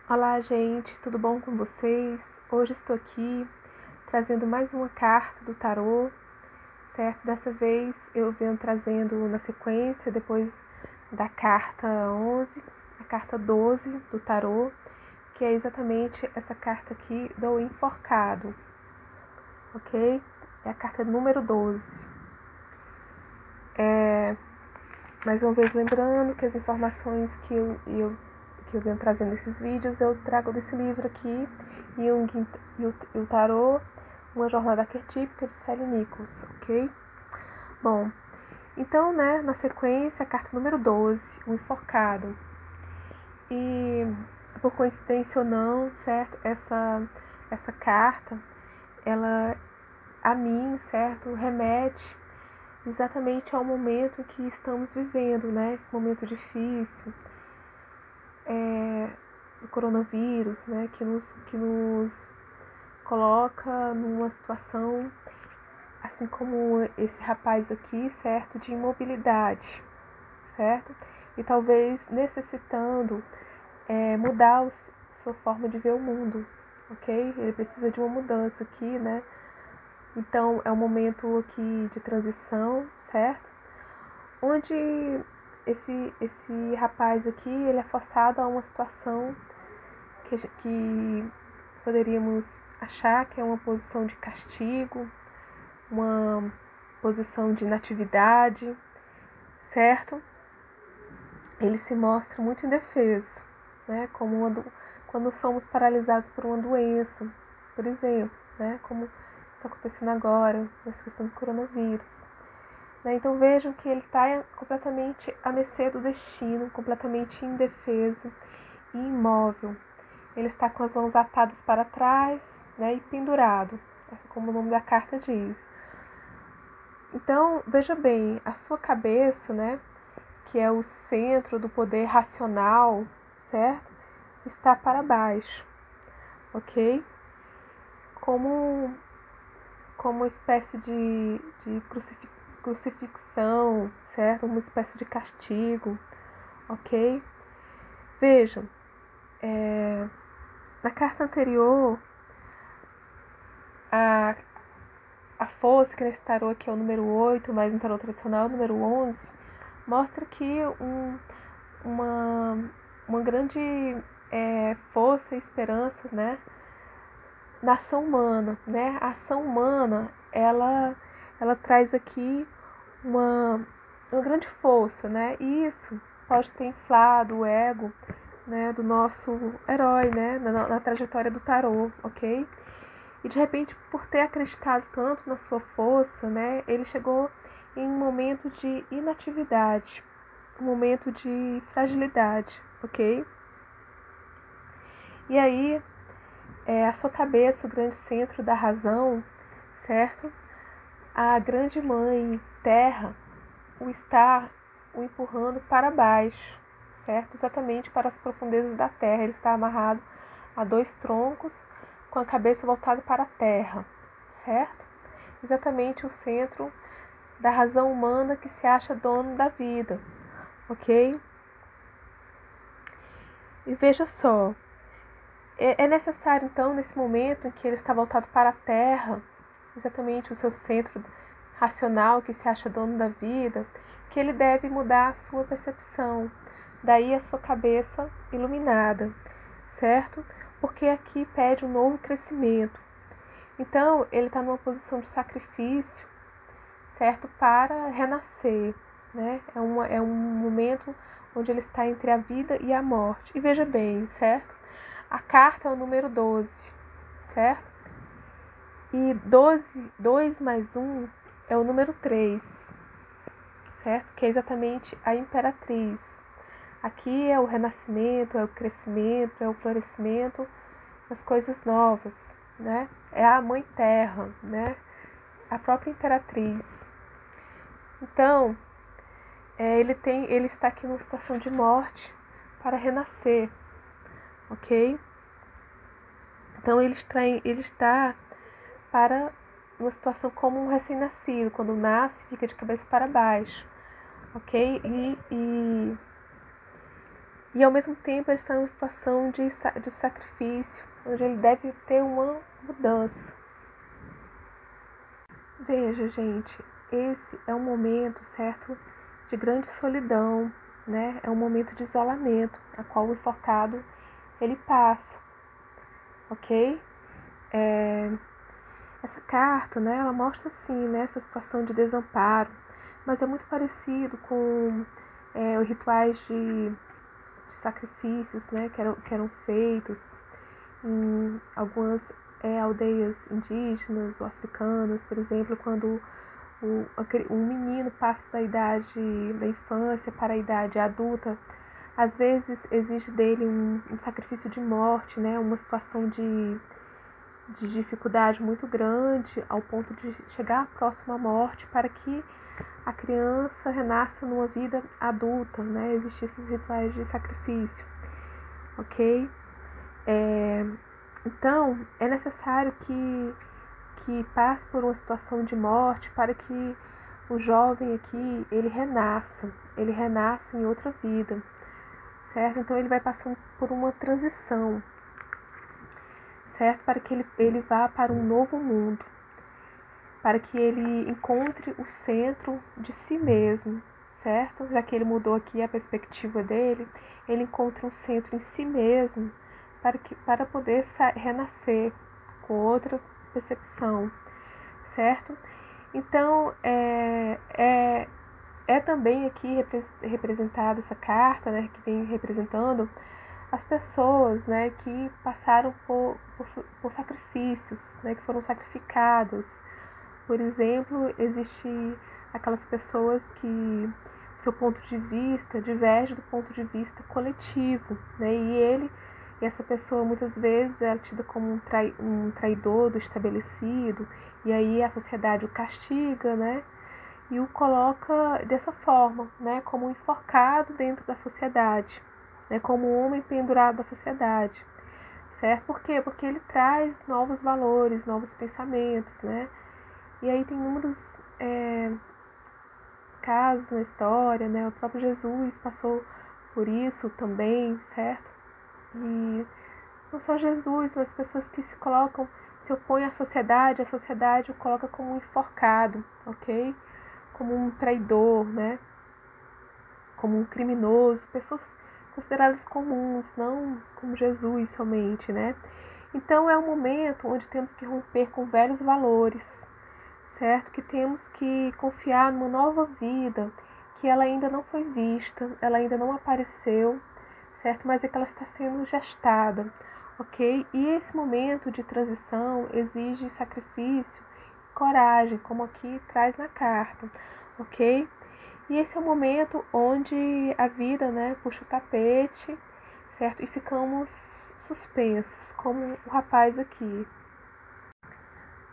Olá, gente, tudo bom com vocês? Hoje estou aqui trazendo mais uma carta do tarô, certo? Dessa vez eu venho trazendo na sequência, depois da carta 11, a carta 12 do tarô, que é exatamente essa carta aqui do enforcado, ok? É a carta número 12. Mais uma vez lembrando que as informações que eu venho trazendo nesses vídeos, eu trago desse livro aqui, Jung e o Tarô, uma jornada arquetípica de Sally Nichols, ok? Bom, então, né, na sequência, a carta número 12, o enforcado. E, por coincidência ou não, certo, essa carta, ela, a mim, certo, remete exatamente ao momento que estamos vivendo, né, esse momento difícil, do coronavírus, né, que nos coloca numa situação, assim como esse rapaz aqui, certo, de imobilidade, certo? E talvez necessitando mudar sua forma de ver o mundo, ok? Ele precisa de uma mudança aqui, né? Então é um momento aqui de transição, certo? Onde esse rapaz aqui, ele é forçado a uma situação que poderíamos achar que é uma posição de castigo, uma posição de inatividade, certo? Ele se mostra muito indefeso, né? Quando somos paralisados por uma doença, por exemplo, né? Como está acontecendo agora, nessa questão do coronavírus. Então vejam que ele está completamente à mercê do destino, completamente indefeso e imóvel. Ele está com as mãos atadas para trás, né, e pendurado, como o nome da carta diz. Então, veja bem, a sua cabeça, né, que é o centro do poder racional, certo? Está para baixo, ok? Como uma espécie de crucifixão, certo? Uma espécie de castigo, ok? Vejam, na carta anterior, a força que nesse tarô aqui é o número 8, mas no tarô tradicional é o número 11, mostra aqui uma grande força e esperança, né, na ação humana, né? A ação humana, ela traz aqui uma grande força, né? E isso pode ter inflado o ego, né, do nosso herói, né, na trajetória do tarô, ok? E de repente, por ter acreditado tanto na sua força, né, ele chegou em um momento de inatividade, um momento de fragilidade, ok? E aí, a sua cabeça, o grande centro da razão, certo? A grande mãe terra o empurrando para baixo, certo? Exatamente para as profundezas da terra. Ele está amarrado a dois troncos com a cabeça voltada para a terra, certo? Exatamente o centro da razão humana que se acha dono da vida, ok? E veja só, é necessário então, nesse momento em que ele está voltado para a terra, exatamente o seu centro racional que se acha dono da vida, que ele deve mudar a sua percepção, daí a sua cabeça iluminada, certo? Porque aqui pede um novo crescimento. Então, ele está numa posição de sacrifício, certo? Para renascer, né? É um momento onde ele está entre a vida e a morte. E veja bem, certo? A carta é o número 12, certo? E 2 mais 1 é o número 3, certo? Que é exatamente a imperatriz. Aqui é o renascimento, é o crescimento, é o florescimento das coisas novas, né? É a mãe terra, né? A própria imperatriz. Então, ele está aqui numa situação de morte para renascer, ok? Então ele está para uma situação como um recém-nascido, quando nasce fica de cabeça para baixo, ok? e ao mesmo tempo ele está numa situação de sacrifício, onde ele deve ter uma mudança. Veja, gente, esse é um momento, certo, de grande solidão, né? É um momento de isolamento, a qual o enforcado ele passa, ok? Essa carta, né, ela mostra sim, né, essa situação de desamparo, mas é muito parecido com os rituais de sacrifícios, né, que eram feitos em algumas aldeias indígenas ou africanas, por exemplo, quando um menino passa da idade da infância para a idade adulta, às vezes exige dele um sacrifício de morte, né, uma situação de dificuldade muito grande ao ponto de chegar próximo à morte para que a criança renasça numa vida adulta, né? Existem esses rituais de sacrifício, ok? Então, é necessário que passe por uma situação de morte para que o jovem aqui, ele renasça em outra vida, certo? Então, ele vai passando por uma transição, certo? Para que ele vá para um novo mundo, para que ele encontre o centro de si mesmo, certo? Já que ele mudou aqui a perspectiva dele, ele encontra um centro em si mesmo para poder renascer com outra percepção, certo? Então, é também aqui representada essa carta, né, que vem representando as pessoas, né, que passaram por sacrifícios, né, que foram sacrificadas. Por exemplo, existe aquelas pessoas que seu ponto de vista diverge do ponto de vista coletivo, né? E essa pessoa muitas vezes é tida como um traidor do estabelecido, e aí a sociedade o castiga, né? E o coloca dessa forma, né? Como um enforcado dentro da sociedade, né? Como um homem pendurado da sociedade, certo? Por quê? Porque ele traz novos valores, novos pensamentos, né? E aí tem inúmeros casos na história, né? O próprio Jesus passou por isso também, certo? E não só Jesus, mas pessoas que se opõem à sociedade, a sociedade o coloca como um enforcado, ok? Como um traidor, né? Como um criminoso, pessoas consideradas comuns, não como Jesus somente, né? Então é um momento onde temos que romper com velhos valores, certo? Que temos que confiar numa nova vida, que ela ainda não foi vista, ela ainda não apareceu, certo? Mas é que ela está sendo gestada, ok? E esse momento de transição exige sacrifício, coragem, como aqui traz na carta, ok? E esse é o momento onde a vida, né, puxa o tapete, certo? E ficamos suspensos, como o rapaz aqui.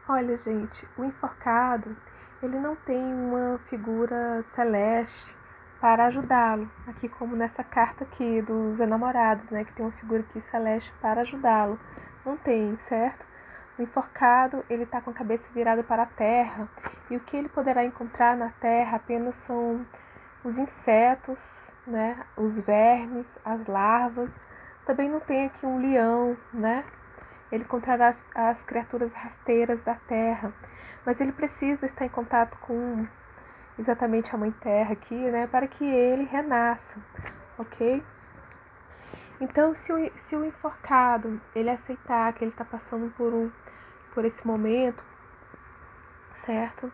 Olha, gente, o enforcado, ele não tem uma figura celeste para ajudá-lo, aqui como nessa carta aqui dos enamorados, né, que tem uma figura aqui celeste para ajudá-lo. Não tem, certo? O enforcado, ele está com a cabeça virada para a terra, e o que ele poderá encontrar na terra apenas são os insetos, né, os vermes, as larvas. Também não tem aqui um leão, né? Ele encontrará as criaturas rasteiras da terra, mas ele precisa estar em contato com exatamente a Mãe Terra aqui, né, para que ele renasça, ok? Então, se o enforcado ele aceitar que ele está passando por esse momento, certo?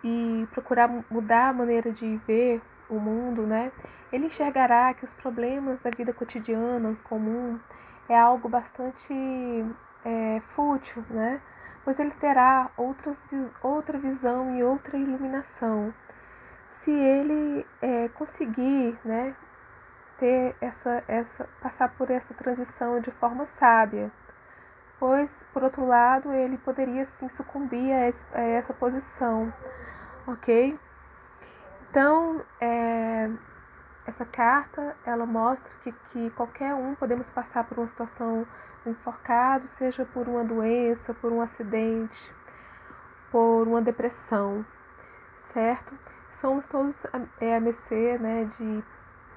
E procurar mudar a maneira de ver o mundo, né? Ele enxergará que os problemas da vida cotidiana comum é algo bastante fútil, né? Pois ele terá outra visão e outra iluminação. Se ele conseguir, né, ter passar por essa transição de forma sábia, pois, por outro lado, ele poderia sim sucumbir a essa posição, ok? Então, essa carta, ela mostra que qualquer um podemos passar por uma situação enforcado, seja por uma doença, por um acidente, por uma depressão, certo? Somos todos a mercê, né,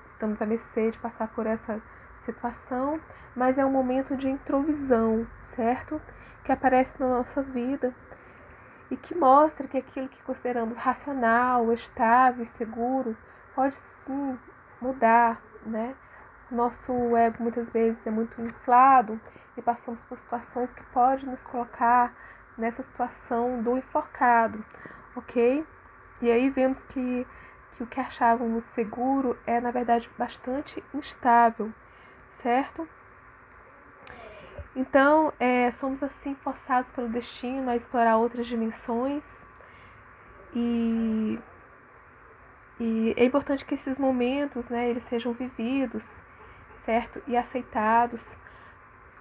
estamos à mercê de passar por essa situação, mas é um momento de introvisão, certo? Que aparece na nossa vida e que mostra que aquilo que consideramos racional, estável e seguro pode sim mudar, né? Nosso ego muitas vezes é muito inflado e passamos por situações que podem nos colocar nessa situação do enforcado, ok? E aí vemos que o que achávamos seguro é, na verdade, bastante instável, certo? Então, somos assim forçados pelo destino a explorar outras dimensões e é importante que esses momentos, né, eles sejam vividos, certo? E aceitados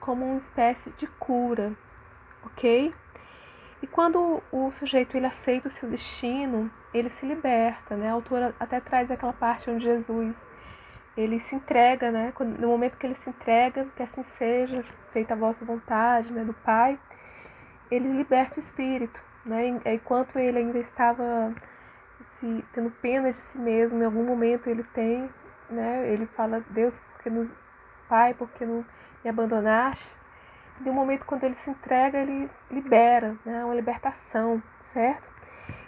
como uma espécie de cura, ok? E quando o sujeito ele aceita o seu destino, ele se liberta, né? A autora até traz aquela parte onde Jesus ele se entrega, né? No momento que ele se entrega, que assim seja, feita a vossa vontade, né, do Pai, ele liberta o espírito, né? Enquanto ele ainda estava tendo pena de si mesmo, em algum momento ele tem, né? Ele fala: Deus, Pai, porque não me abandonaste? E no momento quando ele se entrega, ele libera, né? Uma libertação, certo?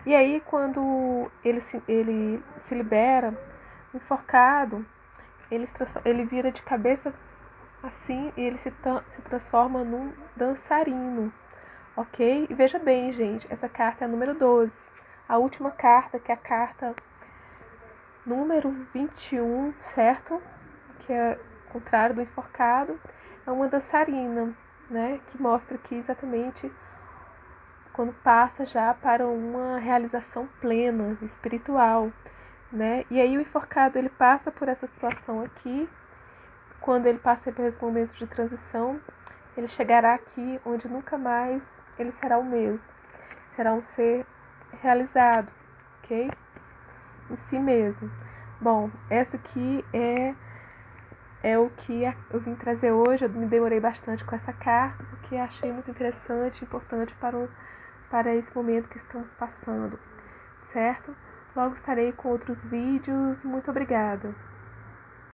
E aí quando ele se libera, enforcado, ele vira de cabeça assim e ele se transforma num dançarino, ok? E veja bem, gente, essa carta é a número 12. A última carta, que é a carta número 21, certo? Que é o contrário do enforcado, é uma dançarina, né? Que mostra que exatamente quando passa já para uma realização plena, espiritual, né? E aí o enforcado, ele passa por essa situação aqui. Quando ele passa por esse momento de transição, ele chegará aqui onde nunca mais ele será o mesmo. Será um ser realizado, ok? Em si mesmo. Bom, essa aqui é o que eu vim trazer hoje. Eu me demorei bastante com essa carta, porque achei muito interessante e importante para esse momento que estamos passando, certo? Logo estarei com outros vídeos. Muito obrigada.